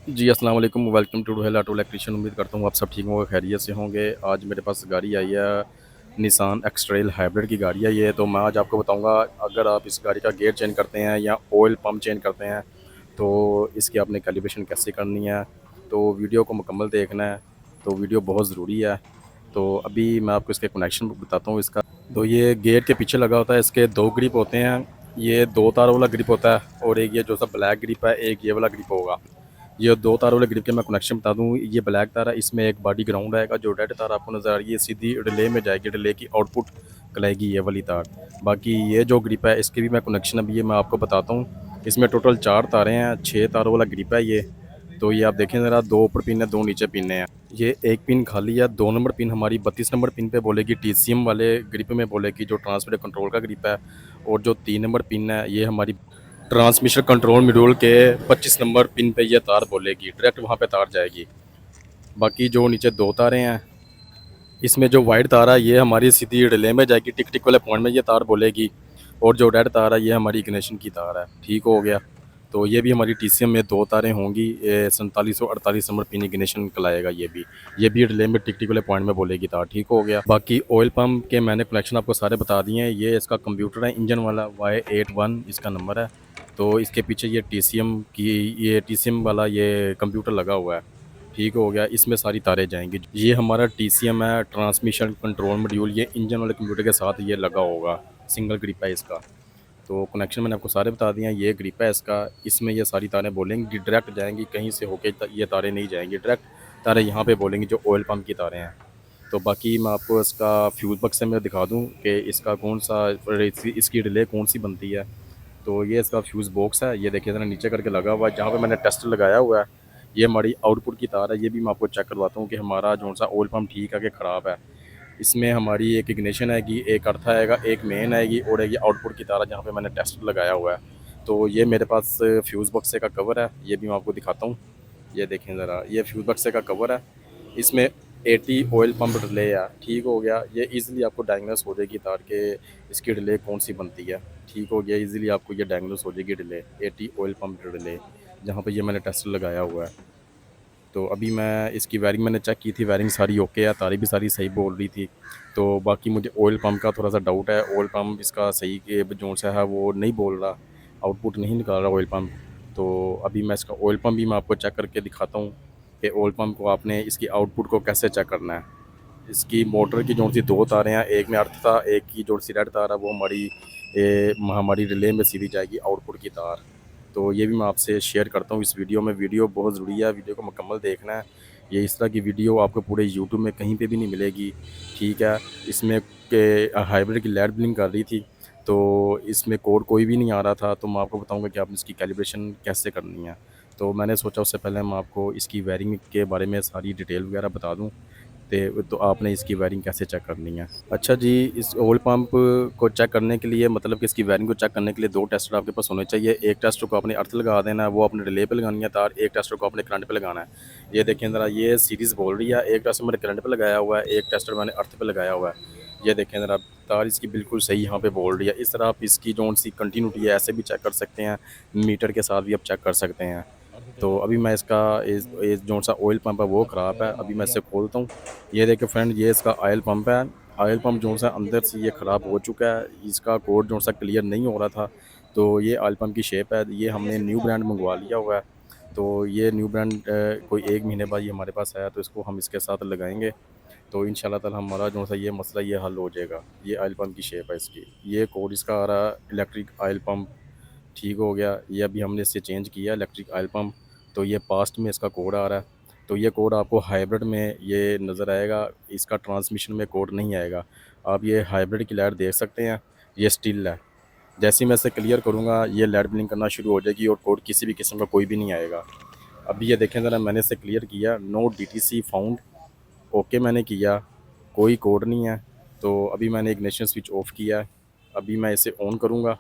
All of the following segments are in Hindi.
जी, अस्सलाम वालेकुम, welcome to Ruhel auto electrician. उम्मीद करता हूँ आप सब ठीक होंगे, खैरियत से होंगे। आज मेरे पास गाड़ी आई है, निसान एक्स-ट्रेल हाइब्रिड की गाड़ी है ये। तो मैं आज आपको बताऊँगा, अगर आप इस गाड़ी का गियर चेंज करते हैं या ऑयल पंप चेंज करते हैं, तो इसकी आपने कैलिब्रेशन कैसे करनी है। तो वीडियो को मुकम्मल देखना है, तो वीडियो बहुत ज़रूरी है। तो अभी मैं आपको इसके कनेक्शन बताता हूँ इसका। तो ये गेट के पीछे लगा होता है, इसके 2 ग्रिप होते हैं। ये 2 तार वाला ग्रिप होता है और एक ये जो सा ब्लैक ग्रिप है, एक ये वाला ग्रिप होगा। ये 2 तार वाले ग्रिप के मैं कनेक्शन बता दूँ। ये ब्लैक तार है, इसमें एक बॉडी ग्राउंड आएगा। जो रेड तार आपको नज़र आ रही है सीधी रिले में जाएगी, रिले की आउटपुट कहलाएगी ये वाली तार। बाकी ये जो ग्रिप है इसके भी मैं कनेक्शन अभी ये मैं आपको बताता हूँ। इसमें टोटल 4 तारें हैं, 6 तारों वाला ग्रिप है ये। तो ये आप देखें ज़रा, 2 ऊपर पिन है, 2 नीचे पिन है। ये एक पिन खाली है, 2 नंबर पिन हमारी 32 नंबर पिन पे बोलेगी, टीसीएम वाले ग्रिप में बोलेगी जो ट्रांसमिटर कंट्रोल का ग्रिप है। और जो 3 नंबर पिन है ये हमारी ट्रांसमिशन कंट्रोल मॉड्यूल के 25 नंबर पिन पे ये तार बोलेगी, डायरेक्ट वहाँ पे तार जाएगी। बाकी जो नीचे 2 तारें हैं, इसमें जो वाइट तार है ये हमारी सीधी रिले में जाएगी, टिक टिक वाले पॉइंट में ये तार बोलेगी। और जो रेड तार है ये हमारी इग्निशन की तार है। ठीक हो गया। तो ये भी हमारी टीसीएम में 2 तारें होंगी। ये 4748 नंबर पिन इग्निशन कहलाएगा ये भी रिले में टिक टिक वाले पॉइंट में बोलेगी तार। ठीक हो गया। बाकी ऑयल पम्प के मैंने कनेक्शन आपको सारे बता दिए हैं। ये इसका कंप्यूटर है, इंजन वाला Y81 इसका नंबर है। तो इसके पीछे ये टीसीएम वाला ये कंप्यूटर लगा हुआ है। ठीक हो गया। इसमें सारी तारें जाएंगी। ये हमारा टीसीएम है, ट्रांसमिशन कंट्रोल मॉड्यूल। ये इंजन वाले कंप्यूटर के साथ ये लगा होगा, सिंगल ग्रिप है इसका। तो कनेक्शन मैंने आपको सारे बता दिए हैं। ये ग्रिप है इसका, इसमें ये सारी तारें बोलेंगी, डायरेक्ट जाएंगी, कहीं से होके ये तारें नहीं जाएंगी, डायरेक्ट तारें यहाँ पे बोलेंगी जो ऑयल पंप की तारें हैं। तो बाकी मैं आपको इसका फ्यूज़ बक्स से मैं दिखा दूँ कि इसका कौन सा इसकी डिले कौन सी बनती है। तो ये इसका फ्यूज़ बॉक्स है, ये देखिए ज़रा नीचे करके लगा हुआ है जहाँ पे मैंने टेस्टर लगाया हुआ है। ये हमारी आउटपुट की तार है। ये भी मैं आपको चेक करवाता हूँ कि हमारा जो सा ऑयल पंप ठीक है कि ख़राब है। इसमें हमारी एक इग्निशन आएगी, एक अर्थ आएगा, एक मेन आएगी और एक ये आउटपुट की तार है जहाँ पे मैंने टेस्टर लगाया हुआ है। तो ये मेरे पास फ्यूज़ बक्से का कवर है, ये भी मैं आपको दिखाता हूँ। ये देखें ज़रा, ये फ्यूज़ बक्से का कवर है। इसमें 80 ऑयल पंप रिले है। ठीक हो गया। ये ईज़िली आपको डायग्नोस हो जाएगी तार के इसकी रिले कौन सी बनती है। ठीक हो गया। ईज़िली आपको ये डायग्नोस हो जाएगी रिले, 80 ऑयल पंप रिले, जहाँ पे ये मैंने टेस्टर लगाया हुआ है। तो अभी मैं इसकी वायरिंग मैंने चेक की थी, वायरिंग सारी ओके है, तारें भी सारी सही बोल रही थी। तो बाकी मुझे ऑयल पंप का थोड़ा सा डाउट है। ऑयल पंप इसका सही के जो सा है वो नहीं बोल रहा, आउटपुट नहीं निकाल रहा ऑयल पंप। तो अभी मैं इसका ऑयल पंप भी मैं आपको चेक करके दिखाता हूँ कि ऑयल पंप को आपने इसकी आउटपुट को कैसे चेक करना है। इसकी मोटर की जो सी 2 तारें हैं, एक में अर्थ था, एक की जो सी रेड तार है वो हमारी रिले में सीधी जाएगी, आउटपुट की तार। तो ये भी मैं आपसे शेयर करता हूँ इस वीडियो में। वीडियो बहुत ज़रूरी है, वीडियो को मुकम्मल देखना है। ये इस तरह की वीडियो आपको पूरे यूट्यूब में कहीं पे भी नहीं मिलेगी। ठीक है। इसमें के हाइब्रिड की लाइट ब्लिंक कर रही थी, तो इसमें कोड कोई भी नहीं आ रहा था। तो मैं आपको बताऊँगा कि आपने इसकी कैलिब्रेशन कैसे करनी है। तो मैंने सोचा उससे पहले मैं आपको इसकी वायरिंग के बारे में सारी डिटेल वगैरह बता दूँ। तो आपने इसकी वायरिंग कैसे चेक करनी है। अच्छा जी, इस ऑयल पंप को चेक करने के लिए, मतलब कि इसकी वायरिंग को चेक करने के लिए 2 टेस्टर आपके पास होने चाहिए। एक टेस्टर को आपने अर्थ लगा देना है, वो अपने रिले पे लगानी है तार। एक टेस्टर को आपने करंट पे लगाना है। ये देखें ज़रा, ये सीरीज़ बोल रही है। एक टेस्टर मैंने करंट पे लगाया हुआ है, एक टेस्टर मैंने अर्थ पे लगाया हुआ है। ये देखें ज़रा, तार इसकी बिल्कुल सही यहाँ पे बोल रही है। इस तरह आप इसकी जो सी कंटिन्यूटी है ऐसे भी चेक कर सकते हैं, मीटर के साथ भी आप चेक कर सकते हैं। तो अभी मैं इसका इस जो सा ऑयल पंप है वो ख़राब है, अभी मैं इसे खोलता हूँ। ये देखिए फ्रेंड, ये इसका ऑयल पंप है। ऑयल पंप जो सा अंदर से ये ख़राब हो चुका है, इसका कोड जो सा क्लियर नहीं हो रहा था। तो ये ऑयल पंप की शेप है, ये हमने न्यू ब्रांड मंगवा लिया हुआ है। तो ये न्यू ब्रांड कोई 1 महीने बाद ये हमारे पास आया, तो इसको हम इसके साथ लगाएंगे। तो इंशाल्लाह ताला हमारा जो सा ये मसला ये हल हो जाएगा। ये ऑयल पंप की शेप है इसकी, ये कोड इसका आ रहा है इलेक्ट्रिक ऑयल पंप। ठीक हो गया। ये अभी हमने इसे चेंज किया इलेक्ट्रिक ऑयल पंप। तो ये पास्ट में इसका कोड आ रहा है। तो ये कोड आपको हाइब्रिड में ये नज़र आएगा, इसका ट्रांसमिशन में कोड नहीं आएगा। आप ये हाइब्रिड की लाइट देख सकते हैं, ये स्टिल है। जैसे ही मैं इसे क्लियर करूँगा ये लाइट ब्लिंक करना शुरू हो जाएगी और कोड किसी भी किस्म का कोई भी नहीं आएगा। अभी ये देखें ज़रा, मैंने इसे क्लियर किया, नो डीटीसी फाउंड, ओके मैंने किया, कोई कोड नहीं है। तो अभी मैंने इग्निशन स्विच ऑफ किया है। अभी मैं इसे ऑन करूँगा,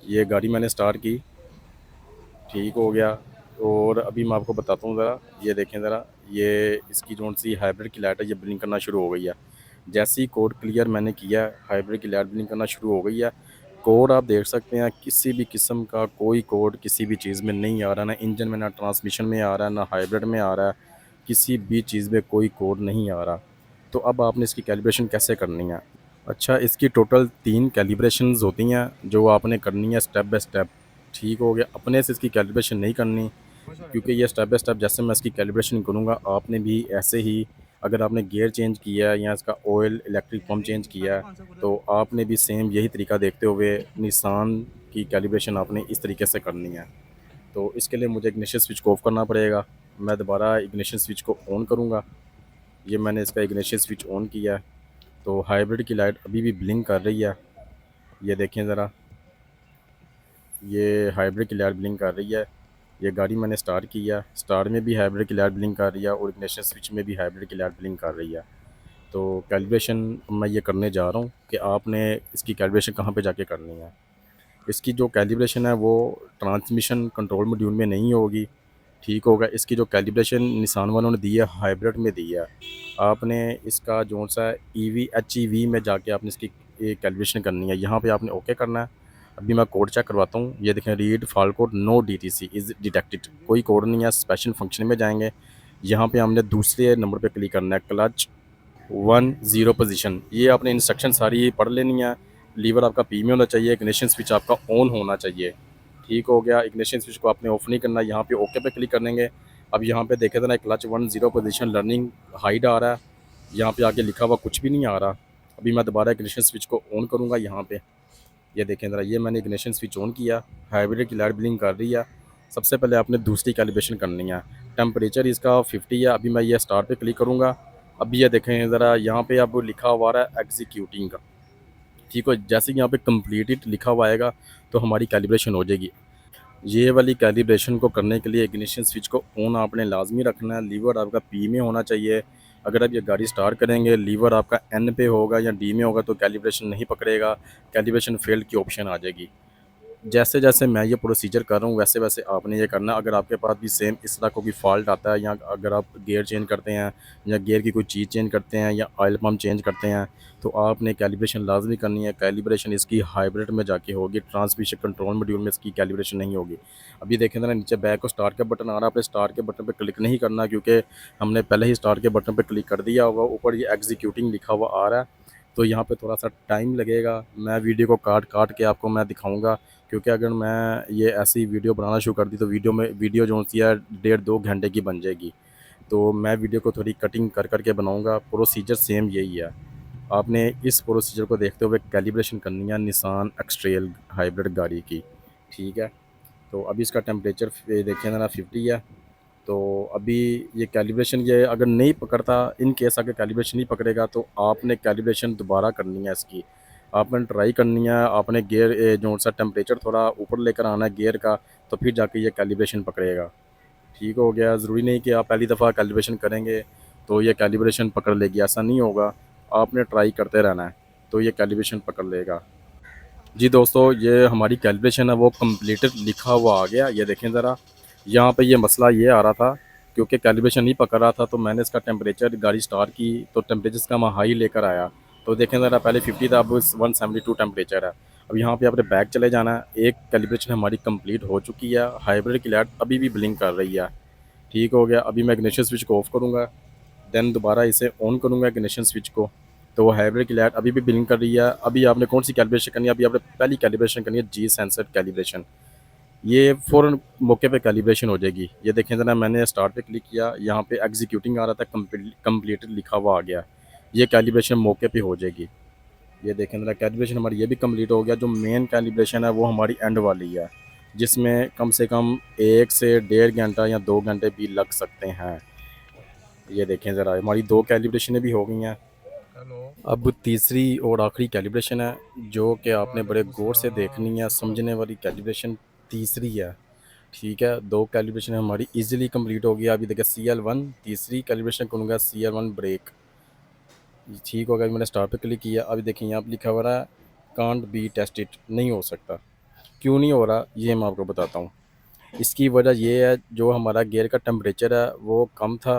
ये गाड़ी मैंने स्टार्ट की। ठीक हो गया। और अभी मैं आपको बताता हूँ ज़रा, ये देखें ज़रा, ये इसकी जो सी हाइब्रिड की लाइट है ये ब्लिंक करना शुरू हो गई है। जैसे ही कोड क्लियर मैंने किया, हाइब्रिड की लाइट ब्लिंक करना शुरू हो गई है। कोड आप देख सकते हैं, किसी भी किस्म का कोई कोड किसी भी चीज़ में नहीं आ रहा, ना इंजन में, ना ट्रांसमिशन में आ रहा है, ना हाइब्रिड में आ रहा है, किसी भी चीज़ में कोई कोड नहीं आ रहा। तो अब आपने इसकी कैलिब्रेशन कैसे करनी है? अच्छा, इसकी टोटल 3 कैलिब्रेशंस होती हैं जो आपने करनी है स्टेप बाय स्टेप। ठीक हो गया, अपने से इसकी कैलिब्रेशन नहीं करनी, क्योंकि ये स्टेप बाय स्टेप जैसे मैं इसकी कैलिब्रेशन करूँगा, आपने भी ऐसे ही, अगर आपने गियर चेंज किया है या इसका ऑयल इलेक्ट्रिक पंप चेंज किया है, तो आपने भी सेम यही तरीका देखते हुए निसान की कैलिब्रेशन आपने इस तरीके से करनी है। तो इसके लिए मुझे इग्निशन स्विच को ऑफ करना पड़ेगा। मैं दोबारा इग्निशन स्विच को ऑन करूँगा। ये मैंने इसका इग्निशन स्विच ऑन किया है, तो हाइब्रिड की लाइट अभी भी ब्लिंक कर रही है। ये देखें ज़रा, ये हाइब्रिड की लाइट ब्लिंक कर रही है। ये गाड़ी मैंने स्टार्ट किया, स्टार्ट में भी हाइब्रिड की लाइट ब्लिंक कर रही है और इग्निशन स्विच में भी हाइब्रिड की लाइट ब्लिंक कर रही है। तो कैलिब्रेशन मैं ये करने जा रहा हूँ कि आपने इसकी कैलिब्रेशन कहाँ पे जाके करनी है। इसकी जो कैलिब्रेशन है वो ट्रांसमिशन कंट्रोल मॉड्यूल में नहीं होगी। ठीक होगा, इसकी जो कैलिब्रेशन निसान वालों ने दी है हाइब्रिड में दी है। आपने इसका जो सा ईवी एचईवी में जाके आपने इसकी कैलिब्रेशन करनी है। यहाँ पे आपने ओके करना है। अभी मैं कोड चेक करवाता हूँ। ये देखें, read fault code no DTC is detected, कोई कोड नहीं है। स्पेशल फंक्शन में जाएंगे, यहाँ पे हमने दूसरे नंबर पे क्लिक करना है, क्लच 10 पोजीशन। ये आपने इंस्ट्रक्शन सारी पढ़ लेनी है। लीवर आपका पी में होना चाहिए, इग्निशन स्विच आपका ऑन होना चाहिए। ठीक हो गया, इग्निशन स्विच को आपने ऑफ नहीं करना। यहाँ पे ओके पे क्लिक करेंगे। अब यहाँ पे देखे थे ना, क्लच 10 पोजीशन लर्निंग हाइड आ रहा है, यहाँ पे आगे लिखा हुआ कुछ भी नहीं आ रहा। अभी मैं दोबारा इग्निशन स्विच को ऑन करूँगा। यहाँ पे ये देखें ज़रा, ये मैंने इग्निशन स्विच ऑन किया, हाइब्रिड की लाइट ब्लिंक कर रही है। सबसे पहले आपने दूसरी कैलिब्रेशन करनी है। टेम्परेचर इसका 50 है। अभी मैं ये स्टार्ट पे क्लिक करूँगा। अभी ये देखें ज़रा, यहाँ पे अब लिखा हुआ रहा है एग्जीक्यूटिंग का। ठीक है, जैसे ही यहाँ पे कंप्लीटेड लिखा हुआ आएगा तो हमारी कैलिब्रेशन हो जाएगी। ये वाली कैलिब्रेशन को करने के लिए इग्निशन स्विच को ऑन आपने लाजमी रखना है। लीवर आपका पी में होना चाहिए। अगर आप ये गाड़ी स्टार्ट करेंगे, लीवर आपका एन पे होगा या डी में होगा तो कैलिब्रेशन नहीं पकड़ेगा, कैलिब्रेशन फेल्ड की ऑप्शन आ जाएगी। जैसे जैसे मैं ये प्रोसीजर कर रहा हूँ वैसे वैसे आपने ये करना। अगर आपके पास भी सेम इस तरह कोई फ़ॉल्ट आता है, या अगर आप गियर चेंज करते हैं या गियर की कोई चीज़ चेंज करते हैं या ऑयल पम्प चेंज करते हैं, तो आपने कैलिब्रेशन लाजमी करनी है। कैलिब्रेशन इसकी हाइब्रिड में जाके होगी, ट्रांसमिशन कंट्रोल मॉड्यूल में इसकी कैलिब्रेशन नहीं होगी। अभी देखें ना, नीचे बैक को स्टार्ट का बटन आ रहा है, आपने स्टार्ट के बटन पर क्लिक नहीं करना, क्योंकि हमने पहले ही स्टार्ट के बटन पर क्लिक कर दिया होगा। ऊपर ये एग्जीक्यूटिंग लिखा हुआ आ रहा है, तो यहाँ पे थोड़ा सा टाइम लगेगा। मैं वीडियो को काट काट के आपको मैं दिखाऊंगा, क्योंकि अगर मैं ये ऐसी वीडियो बनाना शुरू कर दी तो वीडियो जो सी है 1.5-2 घंटे की बन जाएगी। तो मैं वीडियो को थोड़ी कटिंग कर करके बनाऊंगा। प्रोसीजर सेम यही है। आपने इस प्रोसीजर को देखते हुए कैलिब्रेशन करनी है निसान एक्सट्रेल हाइब्रिड गाड़ी की। ठीक है, तो अभी इसका टेम्परेचर देखें ना 50 है। तो अभी ये कैलिब्रेशन ये अगर नहीं पकड़ता, इन केस अगर कैलिब्रेशन नहीं पकड़ेगा तो आपने कैलिब्रेशन दोबारा करनी है इसकी। आपने ट्राई करनी है, आपने गियर जो सा टेम्परेचर थोड़ा ऊपर लेकर आना है गियर का, तो फिर जाके ये कैलिब्रेशन पकड़ेगा। ठीक हो गया, ज़रूरी नहीं कि आप पहली दफ़ा कैलिब्रेशन करेंगे तो ये कैलिब्रेशन पकड़ लेगी, ऐसा नहीं होगा। आपने ट्राई करते रहना है तो ये कैलिब्रेशन पकड़ लेगा। जी दोस्तों, ये हमारी कैलिब्रेशन है वो कम्प्लीटेड लिखा हुआ आ गया। ये देखें ज़रा, यहाँ पे ये मसला ये आ रहा था क्योंकि कैलिब्रेशन नहीं पकड़ रहा था, तो मैंने इसका टेम्परेचर गाड़ी स्टार्ट की तो टेम्परेचर इसका मैं हाई लेकर आया। तो देखें ज़रा, पहले 50 था, अब 172 टेम्परेचर है। अब यहाँ पे आपने बैक चले जाना है। एक कैलिब्रेशन हमारी कंप्लीट हो चुकी है। हाइब्रिड की लाइट अभी भी ब्लिंक कर रही है। ठीक हो गया, अभी मैं इग्निशन स्विच को ऑफ करूँगा, देन दोबारा इसे ऑन करूँगा इग्निशन स्विच को, तो हाइब्रिड की लाइट अभी भी ब्लिंक कर रही है। अभी आपने कौन सी कैलिब्रेशन करनी है? अभी आपने पहली कैलिब्रेशन करनी है, जी सेंसर कैलिब्रेशन। ये फ़ौरन मौके पे कैलिब्रेशन हो जाएगी। ये देखें ज़रा, मैंने स्टार्ट पे क्लिक किया, यहाँ पे एग्जीक्यूटिंग आ रहा था, कंप्लीटेड लिखा हुआ आ गया। ये कैलिब्रेशन मौके पे हो जाएगी। ये देखें ज़रा, कैलिब्रेशन हमारी ये भी कंप्लीट हो गया। जो मेन कैलिब्रेशन है वो हमारी एंड वाली है, जिसमें कम से कम 1 से 1.5 घंटा या 2 घंटे भी लग सकते हैं। ये देखें ज़रा, हमारी 2 कैलिब्रेशनें भी हो गई हैं। अब तीसरी और आखिरी कैलिब्रेशन है, जो कि आपने बड़े गौर से देखनी है, समझने वाली कैलिब्रेशन तीसरी है। ठीक है, 2 कैलिब्रेशन हमारी इजीली कंप्लीट हो गई। अभी देखिए CL1, तीसरी कैलिब्रेशन करूँगा CL1 ब्रेक। ठीक होगा, मैंने स्टार्ट पे क्लिक किया। अभी देखिए यहाँ पे लिखा हुआ है कांट बी टेस्टेड, नहीं हो सकता। क्यों नहीं हो रहा ये मैं आपको बताता हूँ। इसकी वजह ये है, जो हमारा गियर का टेम्परेचर है वो कम था।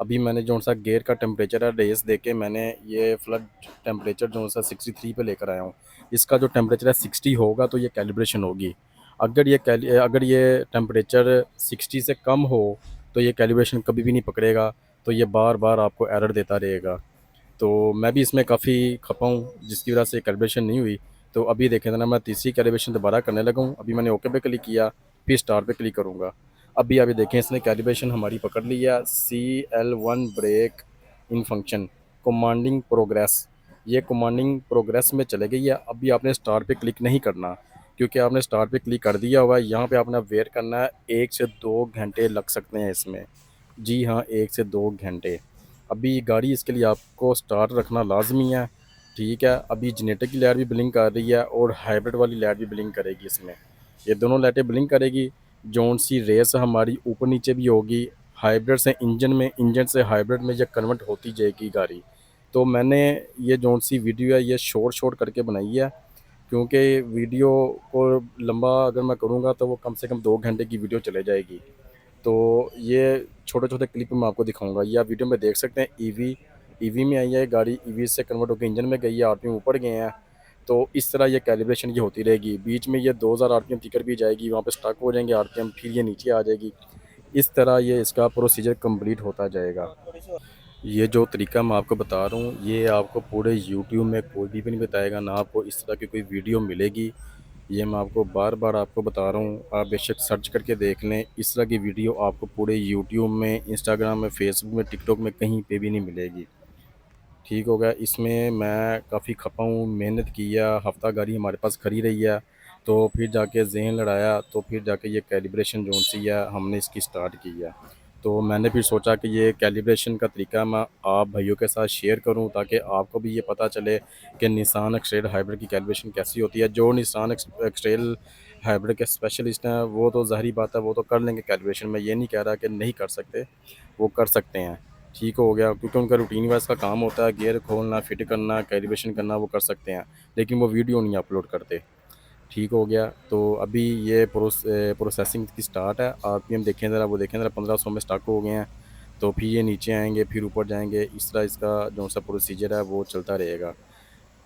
अभी मैंने जो सा गेयर का टेम्परेचर है रेस दे के मैंने ये फ्लड टेम्परेचर जो सा 63 पे लेकर आया हूँ। इसका जो टेम्परेचर है 60 होगा तो ये कैलिब्रेशन होगी। अगर ये टेम्परेचर 60 से कम हो तो ये कैलिब्रेशन कभी भी नहीं पकड़ेगा, तो ये बार बार आपको एरर देता रहेगा। तो मैं भी इसमें काफ़ी खपा हूँ जिसकी वजह से कैलिब्रेशन नहीं हुई। तो अभी देखें ना, मैं तीसरी कैलिब्रेशन दोबारा करने लगा हूँ। अभी मैंने ओके पे क्लिक किया, फिर स्टार पे क्लिक करूँगा। अभी देखें इसने कैलिब्रेशन हमारी पकड़ लिया। CL1 brake in function commanding progress, ये कमांडिंग प्रोग्रेस में चले गई है। अभी आपने स्टार पे क्लिक नहीं करना, क्योंकि आपने स्टार पे क्लिक कर दिया हुआ है। यहाँ पे आपने वेट करना है, 1 से 2 घंटे लग सकते हैं इसमें। जी हाँ, 1 से 2 घंटे। अभी गाड़ी इसके लिए आपको स्टार्ट रखना लाजमी है। ठीक है, अभी जनरेटर की लाइट भी ब्लिंक कर रही है और हाइब्रिड वाली लाइट भी ब्लिंक करेगी इसमें। ये दोनों लाइटें ब्लिंक करेगी। जौन सी रेस हमारी ऊपर नीचे भी होगी, हाइब्रिड से इंजन में, इंजन से हाइब्रिड में ये कन्वर्ट होती जाएगी गाड़ी। तो मैंने ये जौन सी वीडियो है ये शॉर्ट शॉर्ट करके बनाई है, क्योंकि वीडियो को लंबा अगर मैं करूँगा तो वो कम से कम 2 घंटे की वीडियो चले जाएगी। तो ये छोटे छोटे क्लिप मैं आपको दिखाऊंगा। ये आप वीडियो में देख सकते हैं। ईवी में आई है गाड़ी, ईवी से कन्वर्ट होकर इंजन में गई है, आरपीएम ऊपर गए हैं। तो इस तरह ये कैलिब्रेशन ये होती रहेगी। बीच में ये 2000 आरपीएम टिकर भी जाएगी, वहाँ पे स्टक हो जाएंगे आरपीएम, फिर ये नीचे आ जाएगी। इस तरह ये इसका प्रोसीजर कंप्लीट होता जाएगा। ये जो तरीका मैं आपको बता रहा हूँ ये आपको पूरे यूट्यूब में कोई भी नहीं बताएगा, ना आपको इस तरह की कोई वीडियो मिलेगी। ये मैं आपको बार बार आपको बता रहा हूँ, आप बेशक सर्च करके देख लें। इस तरह की वीडियो आपको पूरे यूट्यूब में, इंस्टाग्राम में, फेसबुक में, टिकटॉक में कहीं पे भी नहीं मिलेगी। ठीक हो गया। इसमें मैं काफ़ी खपा हूँ, मेहनत की है, हफ्ता गाड़ी हमारे पास खड़ी रही है। तो फिर जाके ज़हन लड़ाया, तो फिर जाके ये कैलिब्रेशन जोन सी है हमने इसकी स्टार्ट की है। तो मैंने फिर सोचा कि ये कैलिब्रेशन का तरीका मैं आप भाइयों के साथ शेयर करूं, ताकि आपको भी ये पता चले कि निसान एक्सट्रेल हाइब्रिड की कैलिब्रेशन कैसी होती है। जो निसान एक्सट्रेल हाइब्रिड के स्पेशलिस्ट हैं वो तो ज़ाहिरी बात है वो तो कर लेंगे कैलिब्रेशन। मैं ये नहीं कह रहा कि नहीं कर सकते, वो कर सकते हैं। ठीक हो गया, क्योंकि उनका रूटीन वाइज का काम होता है, गियर खोलना, फिट करना, कैलिब्रेशन करना, वो कर सकते हैं, लेकिन वो वीडियो नहीं अपलोड करते। ठीक हो गया। तो अभी ये प्रोसेसिंग की स्टार्ट है। आरपीएम देखें ज़रा, वो देखें ज़रा, 1500 में स्टार्ट हो गए हैं। तो फिर ये नीचे आएंगे, फिर ऊपर जाएंगे। इस तरह इसका जो सा प्रोसीजर है वो चलता रहेगा।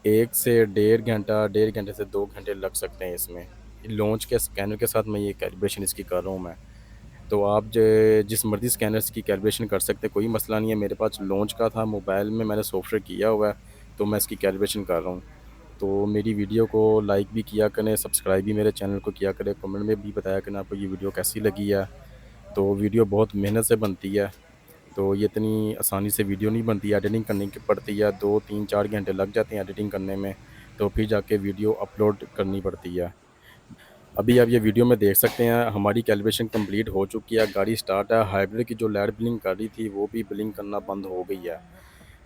1 से 1.5 घंटा, 1.5 घंटे से 2 घंटे लग सकते हैं इसमें। लॉन्च के स्कैनर के साथ मैं ये कैलिब्रेशन इसकी कर रहा हूँ मैं। तो आप जिस मर्ज़ी स्कैनर्स की कैलिब्रेशन कर सकते हैं, कोई मसला नहीं है। मेरे पास लॉन्च का था, मोबाइल में मैंने सॉफ्टवेयर किया हुआ है, तो मैं इसकी कैलिब्रेशन कर रहा हूँ। तो मेरी वीडियो को लाइक भी किया करें, सब्सक्राइब भी मेरे चैनल को किया करें, कमेंट में भी बताया करें आपको ये वीडियो कैसी लगी है। तो वीडियो बहुत मेहनत से बनती है, तो ये इतनी आसानी से वीडियो नहीं बनती, एडिटिंग करनी की पड़ती है। 2 3 4 घंटे लग जाते हैं एडिटिंग करने में, तो फिर जाके वीडियो अपलोड करनी पड़ती है। अभी आप ये वीडियो में देख सकते हैं हमारी कैलिब्रेशन कंप्लीट हो चुकी है, गाड़ी स्टार्ट है। हाइब्रिड की जो लाइट ब्लिंक कर रही थी वो भी ब्लिंक करना बंद हो गई है।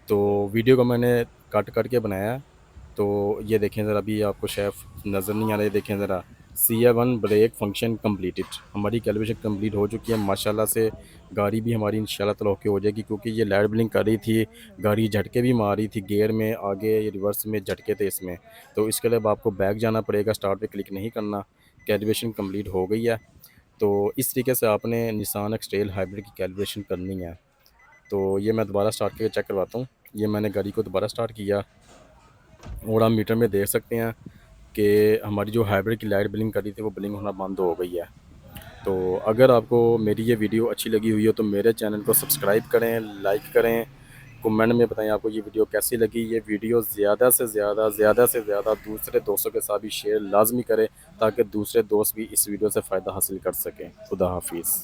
तो वीडियो को मैंने कट करके बनाया है। तो ये देखें ज़रा, अभी आपको शेफ नज़र नहीं आ रहा है, देखें ज़रा, CL1 ब्रेक फंक्शन कम्प्लीटेड। हमारी कैलिब्रेशन कंप्लीट हो चुकी है माशाल्लाह से। गाड़ी भी हमारी इंशाल्लाह ताला ओके हो जाएगी, क्योंकि ये लाइट ब्लिंक कर रही थी, गाड़ी झटके भी मार रही थी, गियर में आगे रिवर्स में झटके थे इसमें। तो इसके लिए अब आपको बैक जाना पड़ेगा, स्टार्ट पे क्लिक नहीं करना। कैलिब्रेशन कंप्लीट हो गई है। तो इस तरीके से आपने निसान एक्सट्रेल हाइब्रिड की कैलिब्रेशन करनी है। तो ये मैं दोबारा स्टार्ट करके चेक करवाता हूँ। ये मैंने गाड़ी को दोबारा स्टार्ट किया और आप मीटर में देख सकते हैं कि हमारी जो हाइब्रिड की लाइट ब्लिंक कर रही थी वो ब्लिंक होना बंद हो गई है। तो अगर आपको मेरी ये वीडियो अच्छी लगी हुई हो तो मेरे चैनल को सब्सक्राइब करें, लाइक करें, कमेंट में बताएं आपको ये वीडियो कैसी लगी। ये वीडियो ज़्यादा से ज़्यादा दूसरे दोस्तों के साथ भी शेयर लाजमी करें, ताकि दूसरे दोस्त भी इस वीडियो से फ़ायदा हासिल कर सकें। खुदा हाफिज़।